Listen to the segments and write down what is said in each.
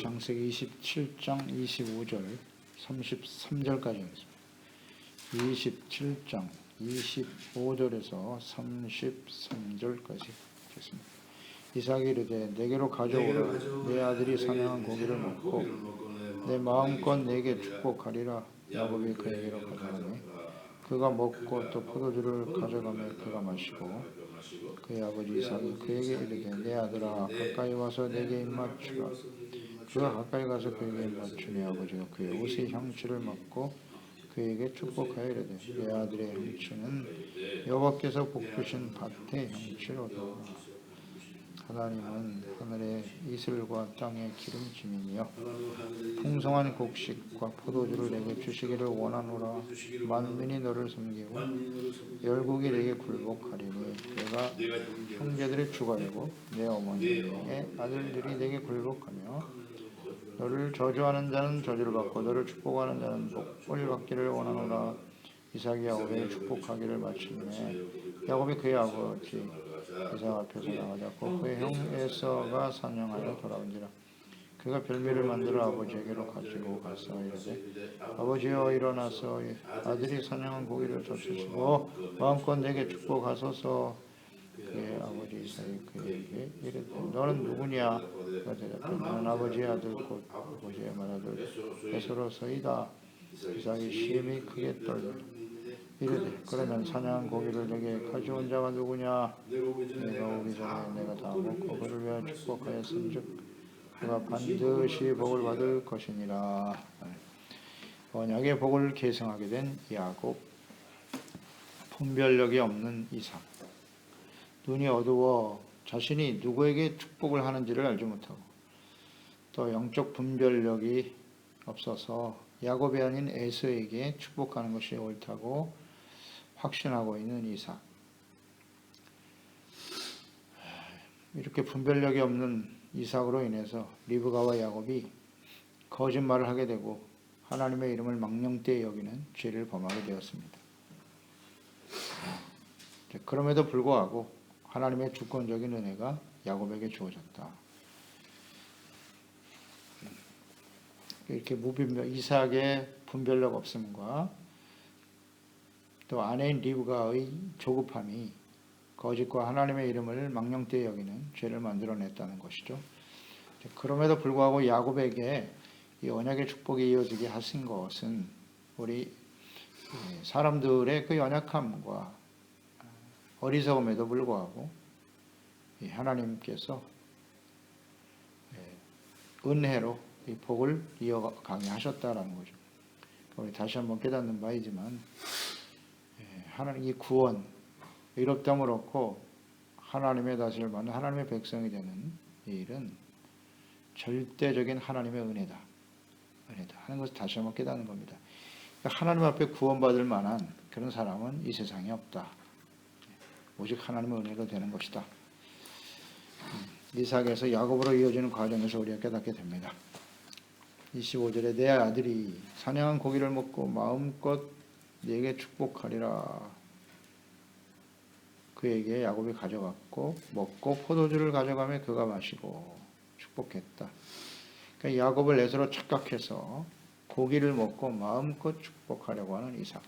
창세기 27장 25절 33절까지였습니다. 27장 25절에서 33절까지 있겠습니다. 이삭이 이르되 내게로 가져오라. 내 아들이 사냥한 고기를 먹고 내 마음껏 내게 축복하리라. 야곱이 그에게로 가져가매 그가 먹고 또 포도주를 가져가매 그가 마시고 그의 아버지 이삭이 그에게 이르되 내 아들아 가까이 와서 내게 입맞추라. 그가 가까이 가서 그에게 입맞추니 아버지가 그의 옷의 향취를 맡고 그에게 축복하여 이르되 내 아들의 향취는 여호와께서 복 주신 밭의 향취로다. 하나님은 하늘의 이슬과 땅의 기름짐이며 풍성한 곡식과 포도주를 내게 주시기를 원하노라. 만민이 너를 섬기고 열국이 내게 굴복하리니 내가 형제들의 주가 되고 내 어머니의 아들들이 내게 굴복하며 너를 저주하는 자는 저주를 받고 너를 축복하는 자는 복을 받기를 원하노라. 이삭이 야곱에게 축복하기를 마치매 야곱이 그의 아버지 이삭 앞에서 나가자고 그의 형 에서가 사냥하여 돌아온지라. 그가 별미를 만들어 아버지에게로 가지고 가서 이르되 아버지여 일어나서 아들이 사냥한 고기를 젖으시고 마음껏 내게 축복하소서. 그의 아버지 이삭이 그에게 이르되 너는 누구냐? 그가 대답하되 나는 아버지의 아들 곧 아버지의 맏아들 에서로서이다. 이삭이 심히 크게 떨며 이르되 그러면 사냥한 고기를 내게 가져온 자가 누구냐? 내가 오기 전에 내가 다 먹고 그를 위하여 축복하였은즉 그가 반드시 복을 받을 것이니라. 언약의 복을 계승하게 된 야곱, 분별력이 없는 이삭. 눈이 어두워 자신이 누구에게 축복을 하는지를 알지 못하고 또 영적 분별력이 없어서 야곱이 아닌 에서에게 축복하는 것이 옳다고 확신하고 있는 이삭. 이렇게 분별력이 없는 이삭으로 인해서 리브가와 야곱이 거짓말을 하게 되고 하나님의 이름을 망령되이 여기는 죄를 범하게 되었습니다. 그럼에도 불구하고 하나님의 주권적인 은혜가 야곱에게 주어졌다. 이렇게 이삭의 분별력 없음과 또 아내인 리브가의 조급함이 거짓과 하나님의 이름을 망령되이 여기는 죄를 만들어냈다는 것이죠. 그럼에도 불구하고 야곱에게 이 언약의 축복이 이어지게 하신 것은 우리 사람들의 그 연약함과 어리석음에도 불구하고 하나님께서 은혜로 이 복을 이어가게 하셨다라는 거죠. 우리 다시 한번 깨닫는 바이지만 하나님 이 구원, 의롭다함을 얻고 하나님의 다스림을 받는 하나님의 백성이 되는 이 일은 절대적인 하나님의 은혜다 하는 것을 다시 한번 깨닫는 겁니다. 하나님 앞에 구원받을 만한 그런 사람은 이 세상에 없다. 오직 하나님의 은혜로 되는 것이다. 이삭에서 야곱으로 이어지는 과정에서 우리가 깨닫게 됩니다. 25절에 내 아들이 사냥한 고기를 먹고 마음껏 내게 축복하리라. 그에게 야곱이 가져갔고 먹고 포도주를 가져가며 그가 마시고 축복했다. 그러니까 야곱을 에서로 착각해서 고기를 먹고 마음껏 축복하려고 하는 이삭.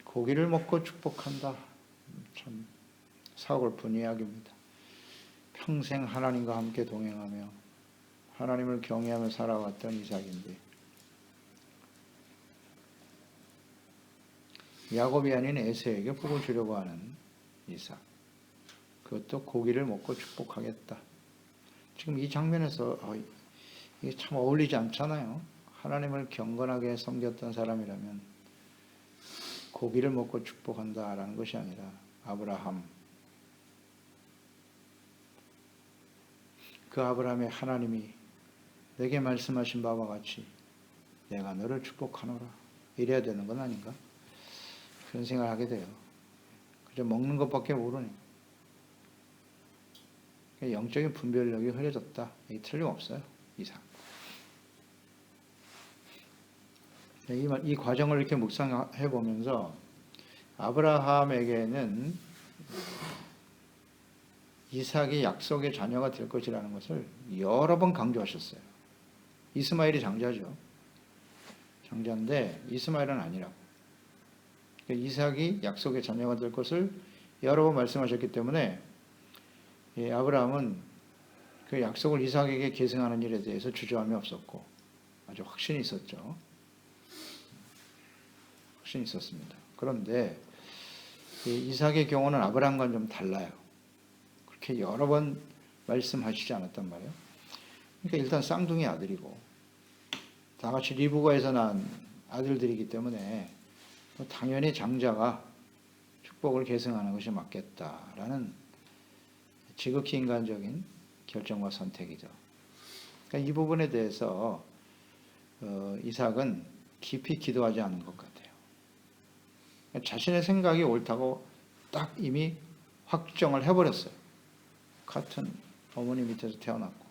고기를 먹고 축복한다. 참 사골픈 이야기입니다. 평생 하나님과 함께 동행하며 하나님을 경외하며 살아왔던 이삭인데 야곱이 아닌 에서에게 복을 주려고 하는 이삭. 그것도 고기를 먹고 축복하겠다. 지금 이 장면에서 이게 참 어울리지 않잖아요. 하나님을 경건하게 섬겼던 사람이라면 고기를 먹고 축복한다라는 것이 아니라 아브라함, 그 아브라함의 하나님이 내게 말씀하신 바와 같이 내가 너를 축복하노라 이래야 되는 건 아닌가? 그런 생각을 하게 돼요. 그저 먹는 것밖에 모르네. 영적인 분별력이 흐려졌다. 이게 틀림없어요. 이상. 이 과정을 이렇게 묵상해 보면서 아브라함에게는 이삭이 약속의 자녀가 될 것이라는 것을 여러 번 강조하셨어요. 이스마엘이 장자죠. 장자인데 이스마엘은 아니라고. 이삭이 약속의 자녀가 될 것을 여러 번 말씀하셨기 때문에 아브라함은 그 약속을 이삭에게 계승하는 일에 대해서 주저함이 없었고 아주 확신이 있었죠. 확신이 있었습니다. 그런데 이삭의 경우는 아브라함과는 좀 달라요. 그렇게 여러 번 말씀하시지 않았단 말이에요. 그러니까 일단 쌍둥이 아들이고 다 같이 리브가에서 난 아들들이기 때문에 당연히 장자가 축복을 계승하는 것이 맞겠다라는 지극히 인간적인 결정과 선택이죠. 그러니까 이 부분에 대해서 이삭은 깊이 기도하지 않은 것 같아요. 자신의 생각이 옳다고 딱 이미 확정을 해버렸어요. 같은 어머니 밑에서 태어났고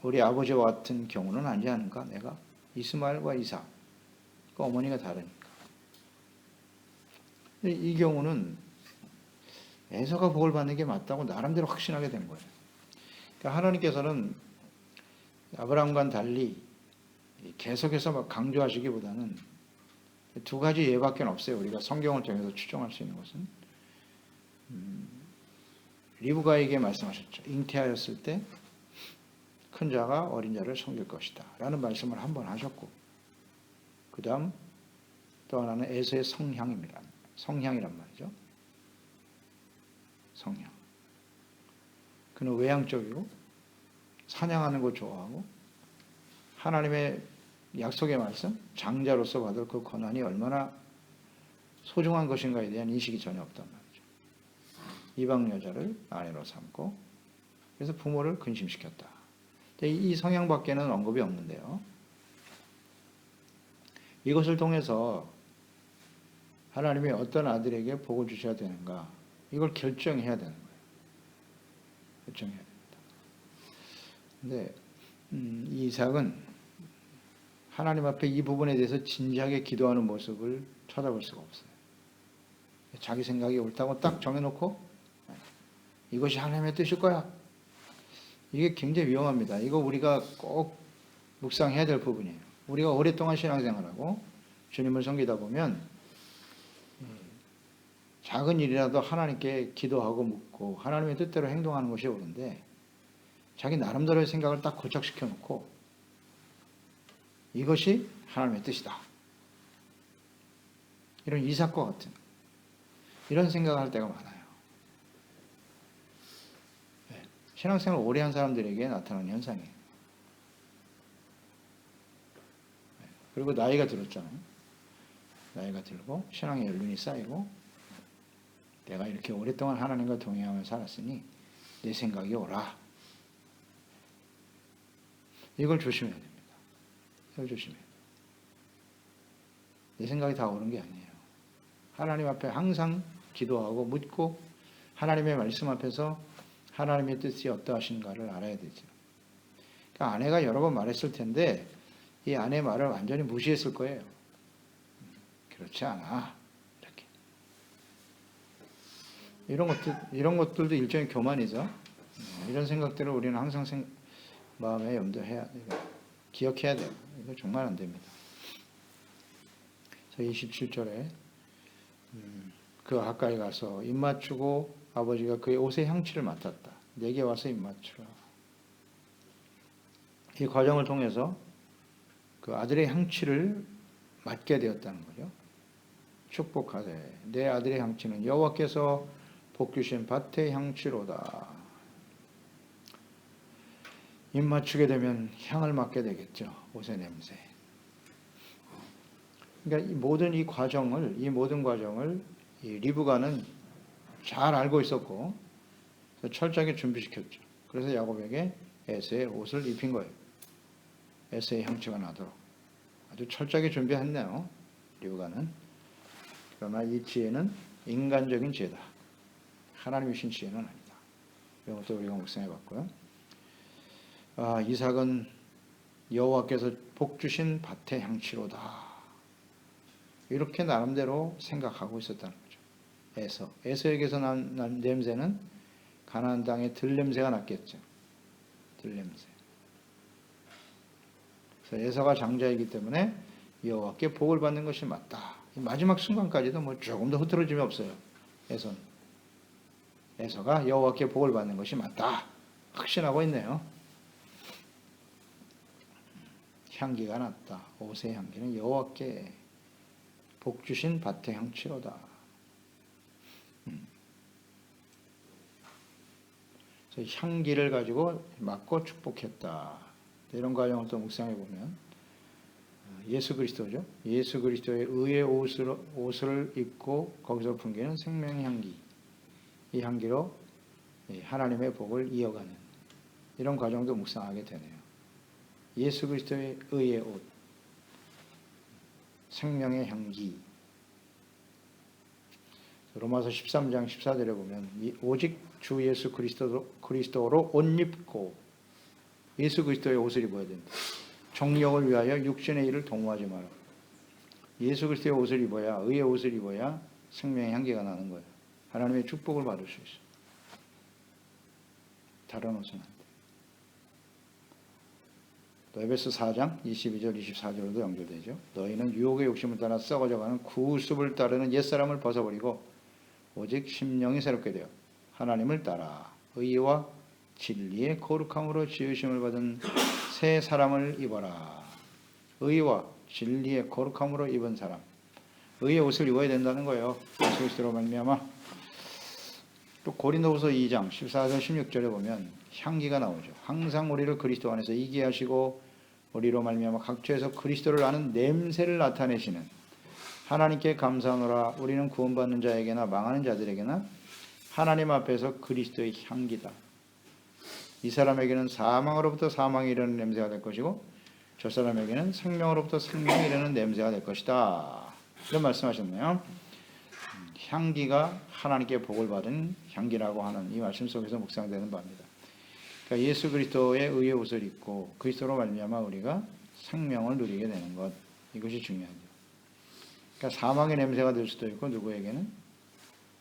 우리 아버지와 같은 경우는 아니지 않을까? 내가 이스마엘과 이삭 그 어머니가 다르니까. 이 경우는 에서가 복을 받는 게 맞다고 나름대로 확신하게 된 거예요. 그러니까 하나님께서는 아브라함과는 달리 계속해서 막 강조하시기보다는 두 가지 예밖에 없어요. 우리가 성경을 통해서 추정할 수 있는 것은 리브가에게 말씀하셨죠. 잉태하였을 때 큰 자가 어린 자를 섬길 것이다 라는 말씀을 한 번 하셨고 그 다음 또 하나는 에서의 성향이란 말이죠. 성향. 그는 외향적이고 사냥하는 거 좋아하고 하나님의 약속의 말씀, 장자로서 받을 그 권한이 얼마나 소중한 것인가에 대한 인식이 전혀 없단 말이죠. 이방 여자를 아내로 삼고 그래서 부모를 근심시켰다. 이 성향밖에는 언급이 없는데요. 이것을 통해서 하나님이 어떤 아들에게 복을 주셔야 되는가 이걸 결정해야 되는 거예요. 결정해야 됩니다. 근데 이삭은 하나님 앞에 이 부분에 대해서 진지하게 기도하는 모습을 찾아볼 수가 없어요. 자기 생각이 옳다고 딱 정해놓고 이것이 하나님의 뜻일 거야. 이게 굉장히 위험합니다. 이거 우리가 꼭 묵상해야 될 부분이에요. 우리가 오랫동안 신앙생활하고 주님을 섬기다 보면 작은 일이라도 하나님께 기도하고 묻고 하나님의 뜻대로 행동하는 것이 옳은데 자기 나름대로의 생각을 딱 고착시켜 놓고 이것이 하나님의 뜻이다. 이런 이삭과 같은 이런 생각을 할 때가 많아요. 신앙생활 오래 한 사람들에게 나타나는 현상이에요. 그리고 나이가 들었잖아요. 나이가 들고 신앙의 연륜이 쌓이고 내가 이렇게 오랫동안 하나님과 동행하며 살았으니 내 생각이 옳아. 이걸 조심해야 됩니다. 이걸 조심해야 돼요. 내 생각이 다 옳은 게 아니에요. 하나님 앞에 항상 기도하고 묻고 하나님의 말씀 앞에서 하나님의 뜻이 어떠하신가를 알아야 되죠. 그러니까 아내가 여러 번 말했을 텐데 이 아내의 말을 완전히 무시했을 거예요. 그렇지 않아. 이렇게. 이런 것들도 일종의 교만이죠. 이런 생각들을 우리는 항상 마음에 염두해야 돼요. 기억해야 돼요. 이거 정말 안 됩니다. 27절에 그 가까이 가서 입 맞추고 아버지가 그의 옷의 향취를 맡았다. 내게 와서 입 맞추라. 이 과정을 통해서 그 아들의 향취를 맡게 되었다는 거죠. 축복하되 내 아들의 향취는 여호와께서 복 주신 밭의 향취로다. 입 맞추게 되면 향을 맡게 되겠죠. 옷의 냄새. 그러니까 이 모든 과정을 이 리브가는 잘 알고 있었고 철저하게 준비시켰죠. 그래서 야곱에게 에서의 옷을 입힌 거예요. 에서의 향취가 나도록 아주 철저하게 준비했네요. 리브가는. 그러나 이 지혜는 인간적인 지혜다. 하나님이 주신 지혜는 아니다. 이런 것도 우리가 묵상해 봤고요. 이삭은 여호와께서 복 주신 밭의 향취로다. 이렇게 나름대로 생각하고 있었다는 거죠. 에서에게서 난 냄새는 가나안 땅의 들냄새가 났겠죠. 들냄새. 그래서 에서가 장자이기 때문에 여호와께 복을 받는 것이 맞다. 마지막 순간까지도 뭐 조금도 흐트러짐이 없어요. 에서가 여호와께 복을 받는 것이 맞다. 확신하고 있네요. 향기가 났다. 옷의 향기는 여호와께 복 주신 밭의 향취로다. 그래서 향기를 가지고 맡고 축복했다. 이런 과정을 또 묵상해 보면 예수 그리스도죠. 예수 그리스도의 의의 옷을 입고 거기서 풍기는 생명의 향기. 이 향기로 하나님의 복을 이어가는 이런 과정도 묵상하게 되네요. 예수 그리스도의 의의 옷, 생명의 향기. 로마서 13장 14절에 보면 오직 주 예수 그리스도로 옷 입고 예수 그리스도의 옷을 입어야 된다. 정욕을 위하여 육신의 일을 동무하지 마라. 예수 그리스도의 옷을 입어야, 의의 옷을 입어야 생명의 향기가 나는 거예요. 하나님의 축복을 받을 수 있어요. 다른 옷은 안 돼. 또 에베소 4장 22절 24절로도 연결되죠. 너희는 유혹의 욕심을 따라 썩어져가는 구습을 따르는 옛사람을 벗어버리고 오직 심령이 새롭게 되어 하나님을 따라 의와 진리의 거룩함으로 지으심을 받은 새 사람을 입어라. 의와 진리의 거룩함으로 입은 사람. 의의 옷을 입어야 된다는 거예요. 예수 그리스도로 말미암아. 또 고린도후서 2장 14절 16절에 보면 향기가 나오죠. 항상 우리를 그리스도 안에서 이기게 하시고 우리로 말미암아 각처에서 그리스도를 아는 냄새를 나타내시는 하나님께 감사하노라. 우리는 구원받는 자에게나 망하는 자들에게나 하나님 앞에서 그리스도의 향기다. 이 사람에게는 사망으로부터 사망이 이르는 냄새가 될 것이고 저 사람에게는 생명으로부터 생명이 이르는 냄새가 될 것이다. 이런 말씀하셨네요. 향기가 하나님께 복을 받은 향기라고 하는 이 말씀 속에서 묵상되는 바입니다. 그러니까 예수 그리스도의 의의 옷을 입고 그리스도로 말미암아 우리가 생명을 누리게 되는 것, 이것이 중요하죠. 그러니까 사망의 냄새가 될 수도 있고 누구에게는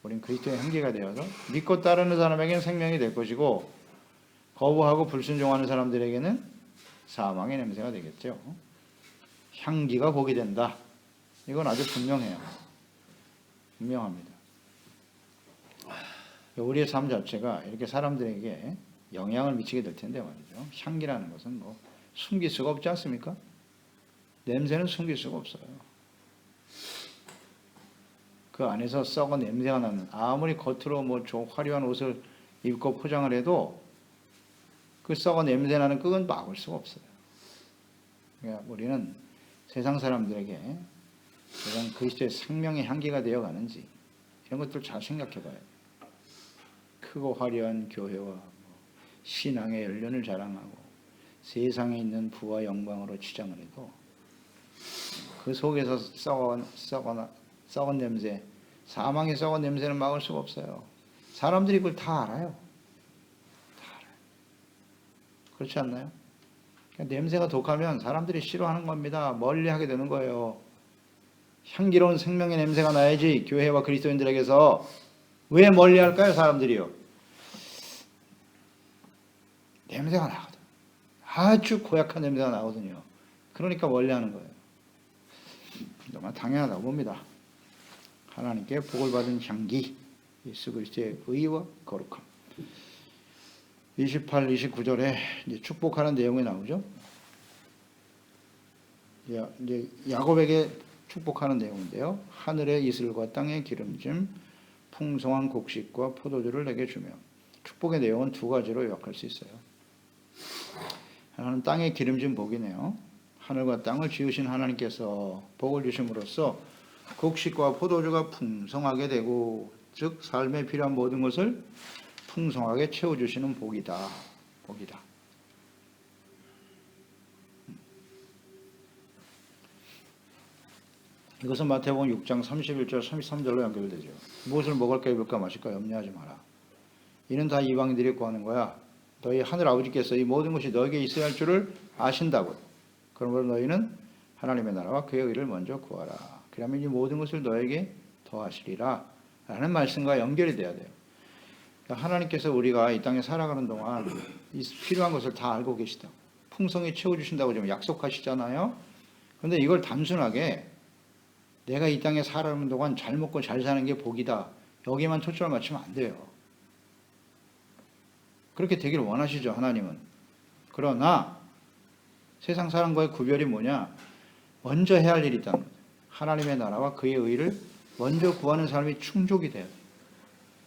우린 그리스도의 향기가 되어서 믿고 따르는 사람에게는 생명이 될 것이고 거부하고 불순종하는 사람들에게는 사망의 냄새가 되겠죠. 향기가 복이 된다. 이건 아주 분명해요. 분명합니다. 우리의 삶 자체가 이렇게 사람들에게 영향을 미치게 될 텐데 말이죠. 향기라는 것은 뭐 숨길 수가 없지 않습니까? 냄새는 숨길 수가 없어요. 그 안에서 썩은 냄새가 나는, 아무리 겉으로 뭐 화려한 옷을 입고 포장을 해도 그 썩은 냄새 나는 그건 막을 수가 없어요. 그러니까 우리는 세상 사람들에게 이런 그리스도의 생명의 향기가 되어가는지 이런 것들 잘 생각해 봐야 돼요. 크고 화려한 교회와 신앙의 연륜을 자랑하고 세상에 있는 부와 영광으로 치장을 해도 그 속에서 썩은 냄새, 사망의 썩은 냄새는 막을 수가 없어요. 사람들이 그걸 다 알아요. 다 알아요. 그렇지 않나요? 그러니까 냄새가 독하면 사람들이 싫어하는 겁니다. 멀리하게 되는 거예요. 향기로운 생명의 냄새가 나야지 교회와 그리스도인들에게서. 왜 멀리할까요? 사람들이요. 냄새가 나거든. 아주 고약한 냄새가 나거든요. 그러니까 멀리하는 거예요. 정말 당연하다고 봅니다. 하나님께 복을 받은 향기, 예수 그리스도의 의와 거룩함. 28, 29절에 이제 축복하는 내용이 나오죠. 이제 야곱에게 축복하는 내용인데요. 하늘의 이슬과 땅의 기름짐, 풍성한 곡식과 포도주를 내게 주며. 축복의 내용은 두 가지로 요약할 수 있어요. 하나는 땅의 기름진 복이네요. 하늘과 땅을 지으신 하나님께서 복을 주심으로써 곡식과 포도주가 풍성하게 되고, 즉 삶에 필요한 모든 것을 풍성하게 채워주시는 복이다. 복이다. 이것은 마태복음 6장 31절 33절로 연결되죠. 무엇을 먹을까 입을까 마실까 염려하지 마라. 이는 다 이방인들이 구하는 거야. 너희 하늘 아버지께서 이 모든 것이 너에게 있어야 할 줄을 아신다고. 그러므로 너희는 하나님의 나라와 그의 의를 먼저 구하라. 그러면 이 모든 것을 너에게 더하시리라 라는 말씀과 연결이 돼야 돼요. 그러니까 하나님께서 우리가 이 땅에 살아가는 동안 이 필요한 것을 다 알고 계시다. 풍성히 채워주신다고 좀 약속하시잖아요. 그런데 이걸 단순하게 내가 이 땅에 살아가는 동안 잘 먹고 잘 사는 게 복이다. 여기만 초점을 맞추면 안 돼요. 그렇게 되기를 원하시죠, 하나님은. 그러나 세상 사람과의 구별이 뭐냐? 먼저 해야 할 일이 있다는 거예요. 하나님의 나라와 그의 의를 먼저 구하는 사람이 충족이 돼요.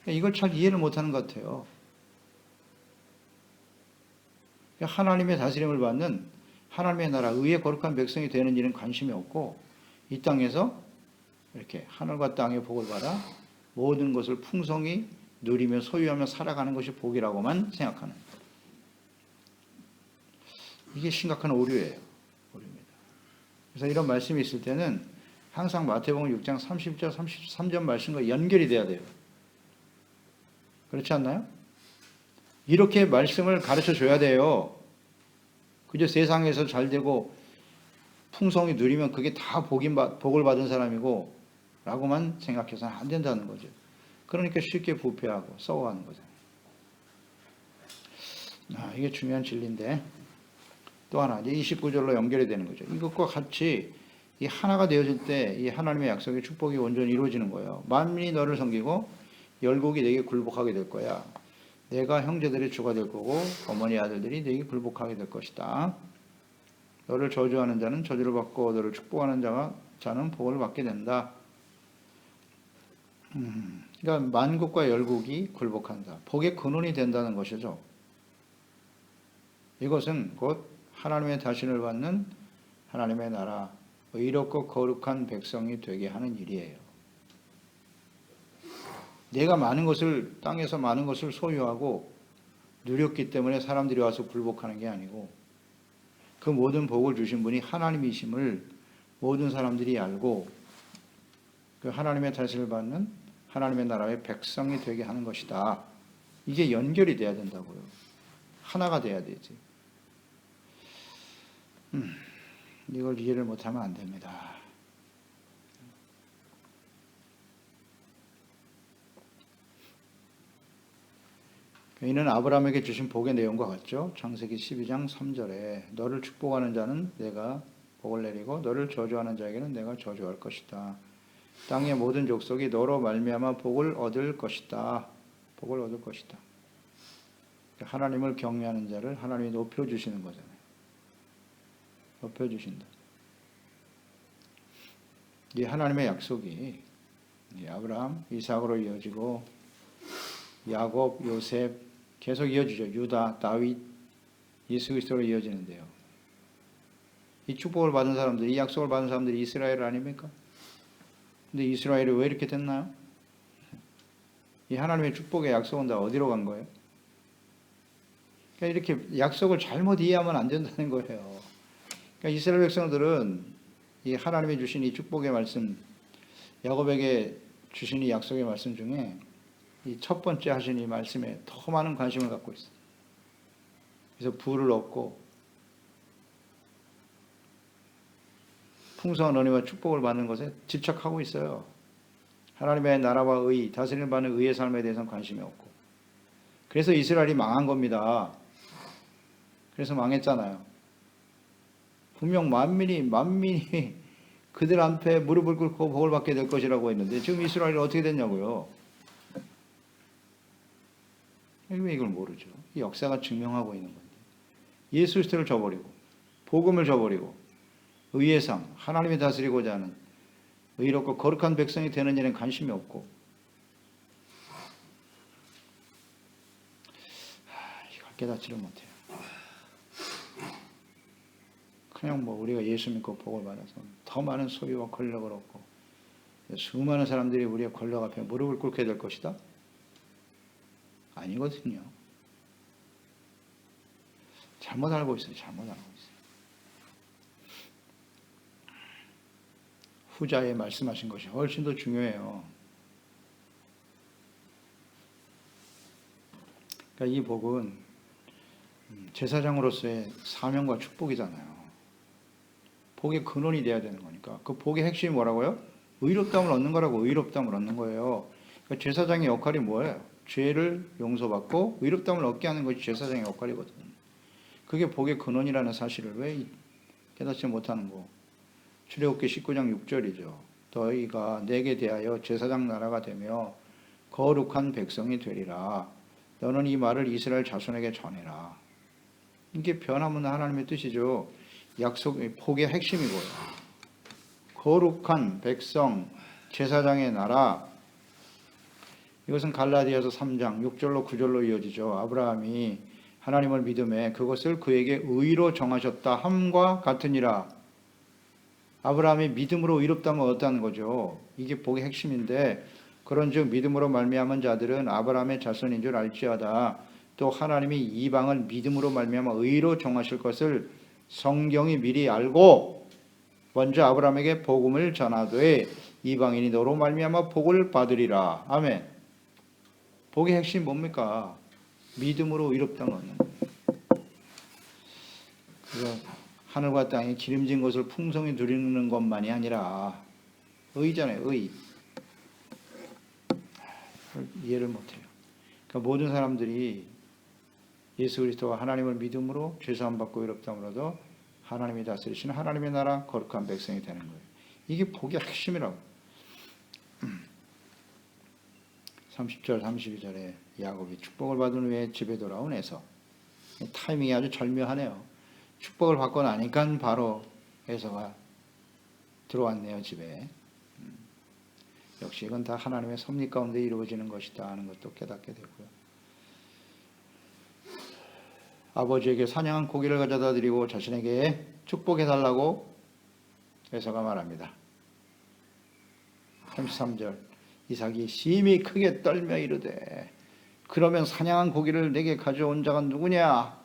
이걸 잘 이해를 못하는 것 같아요. 하나님의 다스림을 받는 하나님의 나라, 의의 거룩한 백성이 되는 일은 관심이 없고 이 땅에서 이렇게 하늘과 땅의 복을 받아 모든 것을 풍성히 누리며 소유하며 살아가는 것이 복이라고만 생각하는 거예요. 이게 심각한 오류예요. 오류입니다. 그래서 이런 말씀이 있을 때는 항상 마태복음 6장 30절, 33절 말씀과 연결이 돼야 돼요. 그렇지 않나요? 이렇게 말씀을 가르쳐 줘야 돼요. 그저 세상에서 잘 되고 풍성히 누리면 그게 다 복을 받은 사람이고 라고만 생각해서는 안 된다는 거죠. 그러니까 쉽게 부패하고 썩어가는 거잖아요. 이게 중요한 진리인데 또 하나 이제 29절로 연결이 되는 거죠. 이것과 같이 이 하나가 되어질 때 이 하나님의 약속의 축복이 온전히 이루어지는 거예요. 만민이 너를 섬기고 열국이 내게 굴복하게 될 거야. 내가 형제들의 주가 될 거고 어머니 아들들이 내게 굴복하게 될 것이다. 너를 저주하는 자는 저주를 받고 너를 축복하는 자는 복을 받게 된다. 그러니까 만국과 열국이 굴복한다. 복의 근원이 된다는 것이죠. 이것은 곧 하나님의 다신을 받는 하나님의 나라, 의롭고 거룩한 백성이 되게 하는 일이에요. 내가 많은 것을 땅에서 많은 것을 소유하고 누렸기 때문에 사람들이 와서 굴복하는 게 아니고 그 모든 복을 주신 분이 하나님이심을 모든 사람들이 알고 그 하나님의 다스림을 받는 하나님의 나라의 백성이 되게 하는 것이다. 이게 연결이 돼야 된다고요. 하나가 돼야 되지. 이걸 이해를 못하면 안 됩니다. 이는 아브라함에게 주신 복의 내용과 같죠. 창세기 12장 3절에 너를 축복하는 자는 내가 복을 내리고 너를 저주하는 자에게는 내가 저주할 것이다. 땅의 모든 족속이 너로 말미암아 복을 얻을 것이다. 복을 얻을 것이다. 하나님을 경외하는 자를 하나님이 높여주시는 거잖아요. 높여주신다. 이 하나님의 약속이 아브라함, 이삭으로 이어지고 야곱, 요셉 계속 이어지죠. 유다, 다윗, 예수 그리스도로 이어지는데요. 이 축복을 받은 사람들이, 이 약속을 받은 사람들이 이스라엘 아닙니까? 근데 이스라엘이 왜 이렇게 됐나요? 이 하나님의 축복의 약속은 다 어디로 간 거예요? 그러니까 이렇게 약속을 잘못 이해하면 안 된다는 거예요. 그러니까 이스라엘 백성들은 이 하나님이 주신 이 축복의 말씀, 야곱에게 주신 이 약속의 말씀 중에 이 첫 번째 하신 이 말씀에 더 많은 관심을 갖고 있어요. 그래서 부를 얻고 풍성한 은혜와 축복을 받는 것에 집착하고 있어요. 하나님의 나라와 의, 다스림을 받는 의의 삶에 대해서는 관심이 없고. 그래서 이스라엘이 망한 겁니다. 그래서 망했잖아요. 분명 만민이 그들 앞에 무릎을 꿇고 복을 받게 될 것이라고 했는데 지금 이스라엘이 어떻게 됐냐고요. 왜 이걸 모르죠? 이 역사가 증명하고 있는 건데. 예수 그리스도를 저버리고 복음을 저버리고 의의 삶, 하나님이 다스리고자 하는 의롭고 거룩한 백성이 되는 일엔 관심이 없고 이걸 깨닫지를 못해요. 그냥 우리가 예수 믿고 복을 받아서 더 많은 소유와 권력을 얻고 수많은 사람들이 우리의 권력 앞에 무릎을 꿇게 될 것이다? 아니거든요. 잘못 알고 있어요. 잘못 알고 있어요. 후자에 말씀하신 것이 훨씬 더 중요해요. 그러니까 이 복은 제사장으로서의 사명과 축복이잖아요. 복의 근원이 돼야 되는 거니까. 그 복의 핵심이 뭐라고요? 의롭다함을 얻는 거라고. 의롭다함을 얻는 거예요. 그러니까 제사장의 역할이 뭐예요? 죄를 용서받고 의롭다함을 얻게 하는 것이 제사장의 역할이거든요. 그게 복의 근원이라는 사실을 왜 깨닫지 못하는 거? 출애굽기 19장 6절이죠. 너희가 내게 대하여 제사장 나라가 되며 거룩한 백성이 되리라. 너는 이 말을 이스라엘 자손에게 전해라. 이게 변함없는 하나님의 뜻이죠. 약속의 복의 핵심이고요. 거룩한 백성, 제사장의 나라. 이것은 갈라디아서 3장 6절로 9절로 이어지죠. 아브라함이 하나님을 믿음에 그것을 그에게 의로 정하셨다 함과 같으니라. 아브라함이 믿음으로 의롭다함을 얻었다는 거죠. 이게 복의 핵심인데, 그런즉 믿음으로 말미암은 자들은 아브라함의 자손인 줄 알지어다. 또 하나님이 이방을 믿음으로 말미암아 의로 정하실 것을 성경이 미리 알고 먼저 아브라함에게 복음을 전하되 이방인이 너로 말미암아 복을 받으리라. 아멘. 복의 핵심이 뭡니까? 믿음으로 의롭다함을 얻는 거예요. 그래서 하늘과 땅이 기름진 것을 풍성히 누리는 것만이 아니라 의잖아요. 의. 이해를 못해요. 그러니까 모든 사람들이 예수 그리스도와 하나님을 믿음으로 죄사함 받고 의롭다함을 얻어 하나님이 다스리시는 하나님의 나라 거룩한 백성이 되는 거예요. 이게 복의 핵심이라고. 30절 32절에 야곱이 축복을 받은 후에 집에 돌아온 에서. 타이밍이 아주 절묘하네요. 축복을 받고 나니까 바로 에서가 들어왔네요, 집에. 역시 이건 다 하나님의 섭리 가운데 이루어지는 것이다 하는 것도 깨닫게 되고요. 아버지에게 사냥한 고기를 가져다 드리고 자신에게 축복해달라고 에서가 말합니다. 33절 이삭이 심히 크게 떨며 이르되 그러면 사냥한 고기를 내게 가져온 자가 누구냐?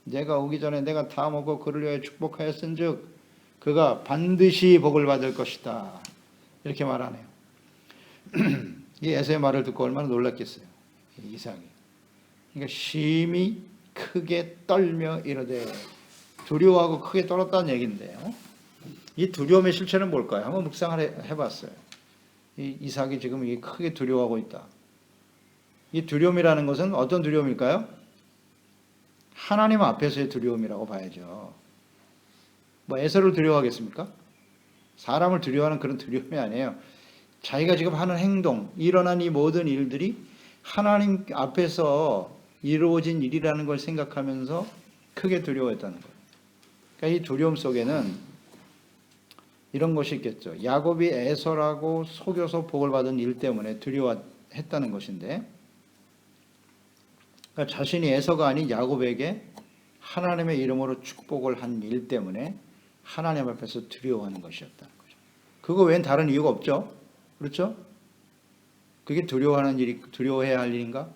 내가 오기 전에 내가 다 먹고 그를 위하여 축복하였은즉 그가 반드시 복을 받을 것이다. 이렇게 말하네요. 이 에서의 말을 듣고 얼마나 놀랐겠어요. 이삭이. 그러니까 심히 크게 떨며 이르되 두려워하고 크게 떨었다는 얘기인데요. 이 두려움의 실체는 뭘까요? 한번 묵상을 해봤어요. 이 이삭이 지금 이게 크게 두려워하고 있다. 이 두려움이라는 것은 어떤 두려움일까요? 하나님 앞에서의 두려움이라고 봐야죠. 뭐 에서를 두려워하겠습니까? 사람을 두려워하는 그런 두려움이 아니에요. 자기가 지금 하는 행동, 일어난 이 모든 일들이 하나님 앞에서 이루어진 일이라는 걸 생각하면서 크게 두려워했다는 거예요. 그러니까 이 두려움 속에는 이런 것이 있겠죠. 야곱이 에서라고 속여서 복을 받은 일 때문에 두려워했다는 것인데, 그러니까 자신이 에서가 아닌 야곱에게 하나님의 이름으로 축복을 한 일 때문에 하나님 앞에서 두려워하는 것이었다는 거죠. 그거 외엔 다른 이유가 없죠. 그렇죠? 그게 두려워하는 일이, 두려워해야 할 일인가?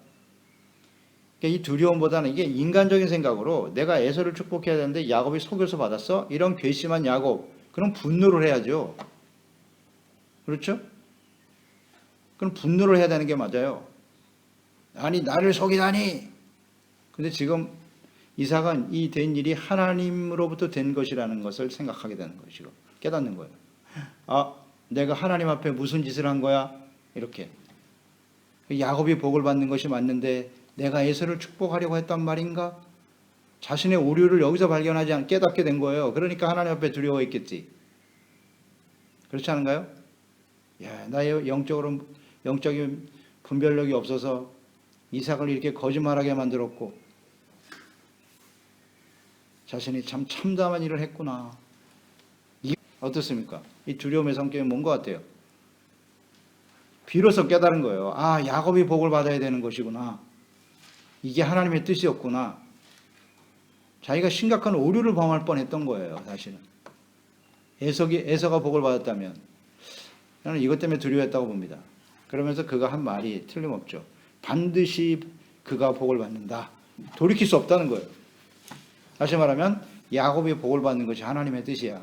그러니까 이 두려움보다는 이게 인간적인 생각으로 내가 에서를 축복해야 되는데 야곱이 속여서 받았어? 이런 괘씸한 야곱, 그럼 분노를 해야죠. 그렇죠? 그럼 분노를 해야 되는 게 맞아요. 아니 나를 속이다니. 근데 지금 이삭은 이 된 일이 하나님으로부터 된 것이라는 것을 생각하게 되는 것이고 깨닫는 거예요. 아, 내가 하나님 앞에 무슨 짓을 한 거야? 이렇게. 야곱이 복을 받는 것이 맞는데 내가 에서를 축복하려고 했단 말인가? 자신의 오류를 여기서 발견하지 않게 깨닫게 된 거예요. 그러니까 하나님 앞에 두려워했겠지. 그렇지 않은가요? 야, 나의 영적인 분별력이 없어서 이삭을 이렇게 거짓말하게 만들었고 자신이 참 참담한 일을 했구나. 어떻습니까? 이 두려움의 성격이 뭔 것 같아요? 비로소 깨달은 거예요. 아, 야곱이 복을 받아야 되는 것이구나. 이게 하나님의 뜻이었구나. 자기가 심각한 오류를 범할 뻔했던 거예요. 사실은 에서가 복을 받았다면 저는 이것 때문에 두려워했다고 봅니다. 그러면서 그가 한 말이 틀림없죠. 반드시 그가 복을 받는다. 돌이킬 수 없다는 거예요. 다시 말하면 야곱이 복을 받는 것이 하나님의 뜻이야.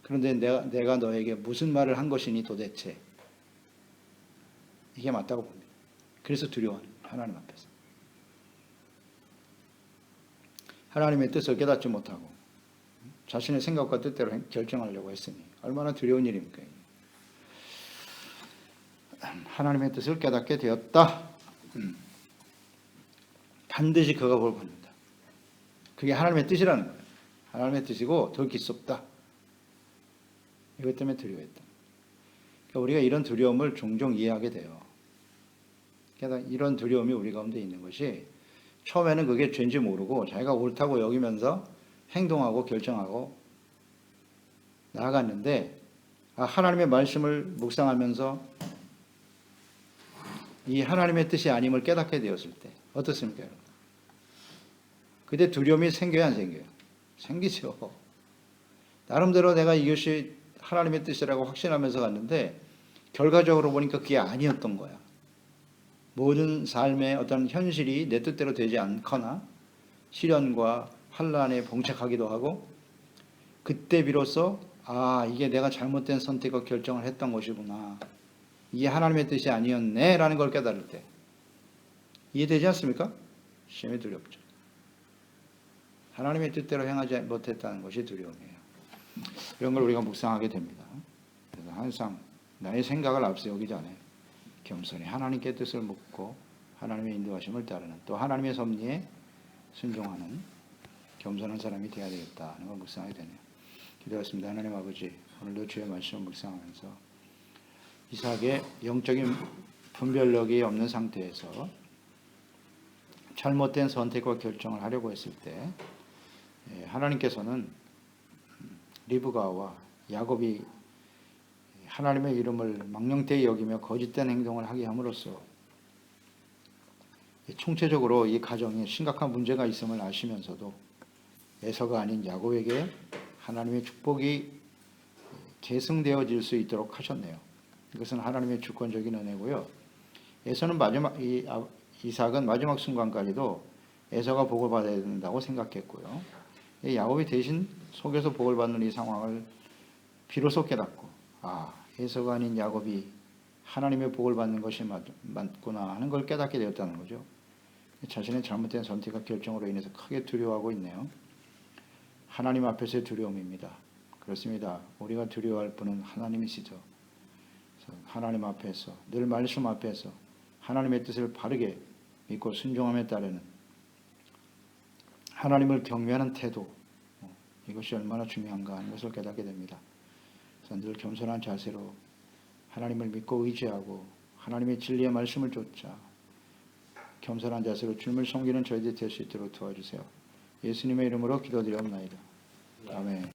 그런데 내가 너에게 무슨 말을 한 것이니 도대체. 이게 맞다고 봅니다. 그래서 두려워하는 거예요. 하나님 앞에서. 하나님의 뜻을 깨닫지 못하고 자신의 생각과 뜻대로 결정하려고 했으니 얼마나 두려운 일입니까? 하나님의 뜻을 깨닫게 되었다. 반드시 그가 복을 받는다. 그게 하나님의 뜻이라는 거예요. 하나님의 뜻이고 돌이킬 수 없다. 이것 때문에 두려워했다. 그러니까 우리가 이런 두려움을 종종 이해하게 돼요. 그러니까 이런 두려움이 우리 가운데 있는 것이 처음에는 그게 죄인지 모르고 자기가 옳다고 여기면서 행동하고 결정하고 나아갔는데 하나님의 말씀을 묵상하면서 이 하나님의 뜻이 아님을 깨닫게 되었을 때 어떻습니까, 여러분? 그때 두려움이 생겨야 안 생겨요? 생기죠. 나름대로 내가 이것이 하나님의 뜻이라고 확신하면서 갔는데 결과적으로 보니까 그게 아니었던 거야. 모든 삶의 어떤 현실이 내 뜻대로 되지 않거나 시련과 환난에 봉착하기도 하고 그때 비로소 이게 내가 잘못된 선택과 결정을 했던 것이구나. 이게 하나님의 뜻이 아니었네 라는 걸 깨달을 때 이해되지 않습니까? 시험이 두렵죠. 하나님의 뜻대로 행하지 못했다는 것이 두려움이에요. 이런 걸 우리가 묵상하게 됩니다. 그래서 항상 나의 생각을 앞세우기 전에 겸손히 하나님께 뜻을 묻고 하나님의 인도하심을 따르는 또 하나님의 섭리에 순종하는 겸손한 사람이 되어야 되겠다는 걸 묵상하게 되네요. 기도하겠습니다. 하나님 아버지, 오늘도 주의 말씀을 묵상하면서 이삭의 영적인 분별력이 없는 상태에서 잘못된 선택과 결정을 하려고 했을 때 하나님께서는 리브가와 야곱이 하나님의 이름을 망령되이 여기며 거짓된 행동을 하게 함으로써 총체적으로 이 가정에 심각한 문제가 있음을 아시면서도 에서가 아닌 야곱에게 하나님의 축복이 계승되어질 수 있도록 하셨네요. 이것은 하나님의 주권적인 은혜고요. 에서는 이삭은 마지막 순간까지도 에서가 복을 받아야 된다고 생각했고요. 야곱이 대신 속에서 복을 받는 이 상황을 비로소 깨닫고 에서가 아닌 야곱이 하나님의 복을 받는 것이 맞구나 하는 걸 깨닫게 되었다는 거죠. 자신의 잘못된 선택과 결정으로 인해서 크게 두려워하고 있네요. 하나님 앞에서의 두려움입니다. 그렇습니다. 우리가 두려워할 분은 하나님이시죠. 하나님 앞에서 늘 말씀 앞에서 하나님의 뜻을 바르게 믿고 순종함에 따르는 하나님을 경외하는 태도, 이것이 얼마나 중요한가 하는 것을 깨닫게 됩니다. 그래서 늘 겸손한 자세로 하나님을 믿고 의지하고 하나님의 진리의 말씀을 쫓아 겸손한 자세로 주님을 섬기는 저희들이 될 수 있도록 도와주세요. 예수님의 이름으로 기도드리옵나이다. 아멘.